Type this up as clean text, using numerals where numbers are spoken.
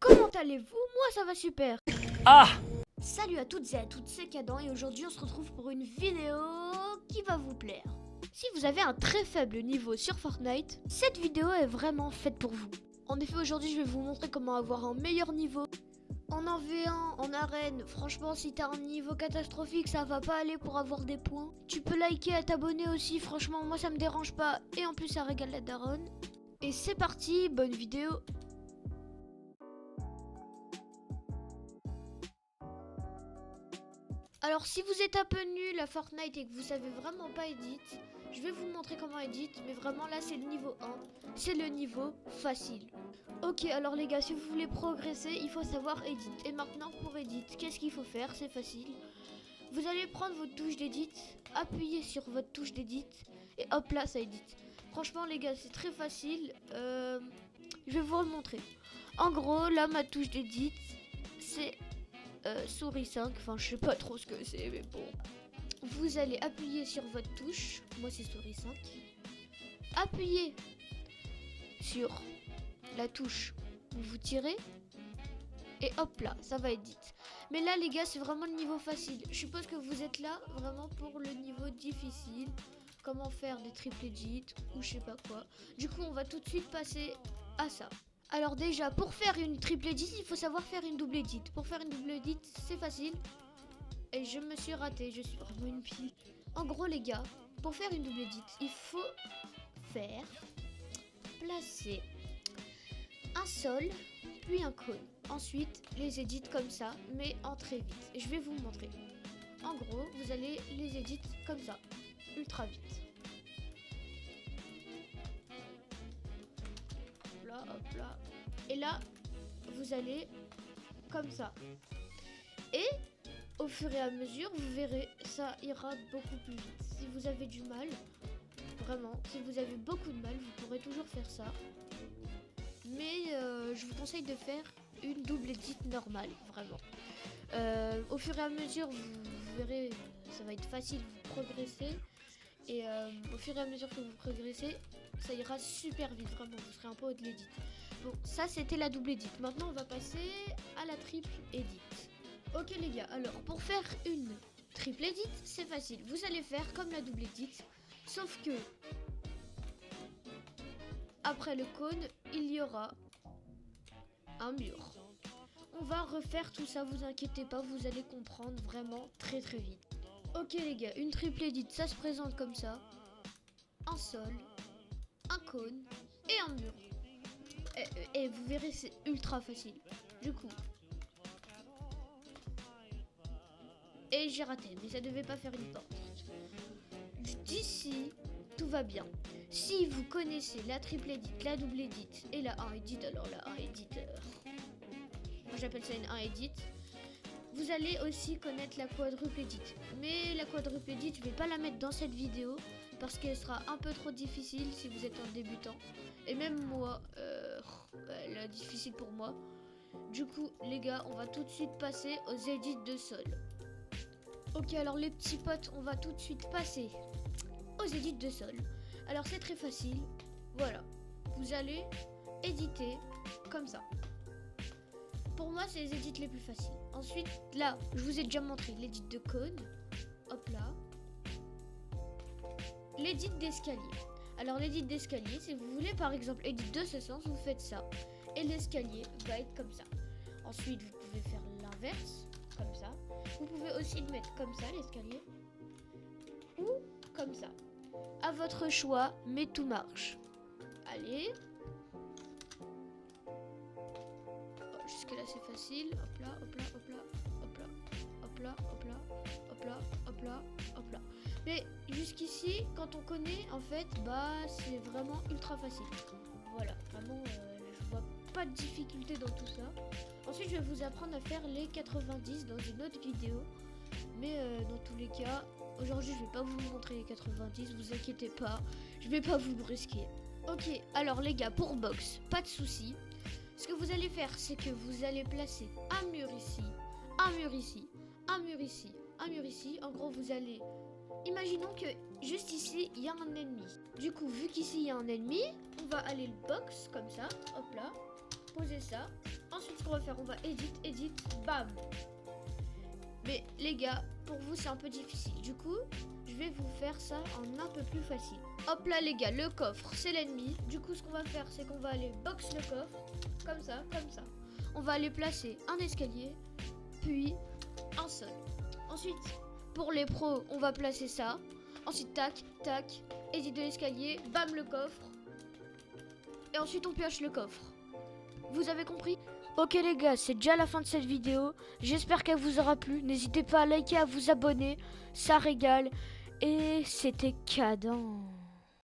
Comment allez-vous? Moi ça va super. Ah! Salut à toutes et à tous, c'est Cadan et aujourd'hui on se retrouve pour une vidéo qui va vous plaire. Si vous avez un très faible niveau sur Fortnite, cette vidéo est vraiment faite pour vous. En effet, aujourd'hui je vais vous montrer comment avoir un meilleur niveau. En 1v1, en arène, franchement si t'as un niveau catastrophique ça va pas aller pour avoir des points. Tu peux liker et t'abonner aussi, franchement moi ça me dérange pas et en plus ça régale la daronne. Et c'est parti, bonne vidéo. Alors si vous êtes un peu nul à Fortnite et que vous savez vraiment pas edit, je vais vous montrer comment edit, mais vraiment là c'est le niveau 1, c'est le niveau facile. Ok, alors les gars, si vous voulez progresser, il faut savoir edit. Et maintenant pour edit, qu'est-ce qu'il faut faire? C'est facile. Vous allez prendre votre touche d'edit, appuyer sur votre touche d'edit et hop là ça edit. Franchement les gars, c'est très facile, je vais vous remontrer. En gros, là ma touche d'edit, c'est souris 5, enfin je sais pas trop ce que c'est mais bon. Vous allez appuyer sur votre touche, moi c'est souris 5. Appuyez sur la touche où vous tirez et hop là, ça va edit. Mais là les gars, c'est vraiment le niveau facile. Je suppose que vous êtes là vraiment pour le niveau difficile. Comment faire des triple edit ou je sais pas quoi. Du coup, on va tout de suite passer à ça. Alors déjà, pour faire une triple edit, il faut savoir faire une double edit. Pour faire une double edit, c'est facile. Et je me suis raté, je suis vraiment une pile. En gros les gars, pour faire une double edit, il faut faire placer un sol, puis un cône. Ensuite, les edits comme ça, mais en très vite. Je vais vous montrer. En gros, vous allez les edits comme ça, ultra vite. Hop là. Et là, vous allez comme ça. Et au fur et à mesure, vous verrez, ça ira beaucoup plus vite. Si vous avez du mal, vraiment, si vous avez beaucoup de mal, vous pourrez toujours faire ça. Mais je vous conseille de faire une double edit normale, vraiment. Au fur et à mesure, vous verrez, ça va être facile, vous progressez. Et au fur et à mesure que vous progressez, ça ira super vite, vraiment, vous serez un peu au de l'édit. Bon, ça c'était la double edit. Maintenant on va passer à la triple edit. Ok les gars, alors pour faire une triple edit, c'est facile. Vous allez faire comme la double edit, sauf que après le cône, il y aura un mur. On va refaire tout ça, vous inquiétez pas, vous allez comprendre vraiment très très vite. Ok les gars, une triple edit, ça se présente comme ça. Un sol, un cône et un mur. Et vous verrez, c'est ultra facile. Du coup. Et j'ai raté, mais ça devait pas faire une porte. D'ici, tout va bien. Si vous connaissez la triple edit, la double edit et la 1 edit, alors la 1 edit, moi j'appelle ça une 1 edit. Vous allez aussi connaître la quadruple edit. Mais la quadruple edit, je vais pas la mettre dans cette vidéo parce qu'elle sera un peu trop difficile si vous êtes un débutant. Et même moi, elle est difficile pour moi. Du coup, les gars, on va tout de suite passer aux edits de sol. Ok, alors les petits potes, on va tout de suite passer aux edits de sol. Alors c'est très facile. Voilà, vous allez éditer comme ça. Pour moi, c'est les edits les plus faciles. Ensuite, là, je vous ai déjà montré l'édit de cône. Hop là. L'édit d'escalier. Alors, l'édit d'escalier, si vous voulez, par exemple, édit de ce sens, vous faites ça. Et l'escalier va être comme ça. Ensuite, vous pouvez faire l'inverse, comme ça. Vous pouvez aussi le mettre comme ça, l'escalier. Ou comme ça. À votre choix, mais tout marche. Allez. Jusque là c'est facile, hop là, hop là, hop là, hop là, hop là, hop là, hop là, hop là, hop là. Mais jusqu'ici, quand on connaît, en fait, bah c'est vraiment ultra facile. Voilà, vraiment, je vois pas de difficulté dans tout ça. Ensuite, je vais vous apprendre à faire les 90 dans une autre vidéo. Mais dans tous les cas, aujourd'hui, je vais pas vous montrer les 90, vous inquiétez pas, je vais pas vous brusquer. Ok, alors les gars, pour box, pas de soucis. Ce que vous allez faire, c'est que vous allez placer un mur ici, un mur ici, un mur ici, un mur ici. En gros, vous allez... Imaginons que juste ici, il y a un ennemi. Du coup, vu qu'ici, il y a un ennemi, on va aller le box, comme ça, hop là. poser ça. Ensuite, ce qu'on va faire, on va edit, bam. Mais les gars, pour vous, c'est un peu difficile. Du coup, je vais vous faire ça en un peu plus facile. Hop là, les gars, le coffre, c'est l'ennemi. Du coup, ce qu'on va faire, c'est qu'on va aller box le coffre. Comme ça, comme ça. On va aller placer un escalier, puis un sol. Ensuite, pour les pros, on va placer ça. Ensuite, tac, tac, edit de l'escalier, bam le coffre. Et ensuite, on pioche le coffre. Vous avez compris? Ok les gars, c'est déjà la fin de cette vidéo. J'espère qu'elle vous aura plu. N'hésitez pas à liker, à vous abonner. Ça régale. Et c'était cadent.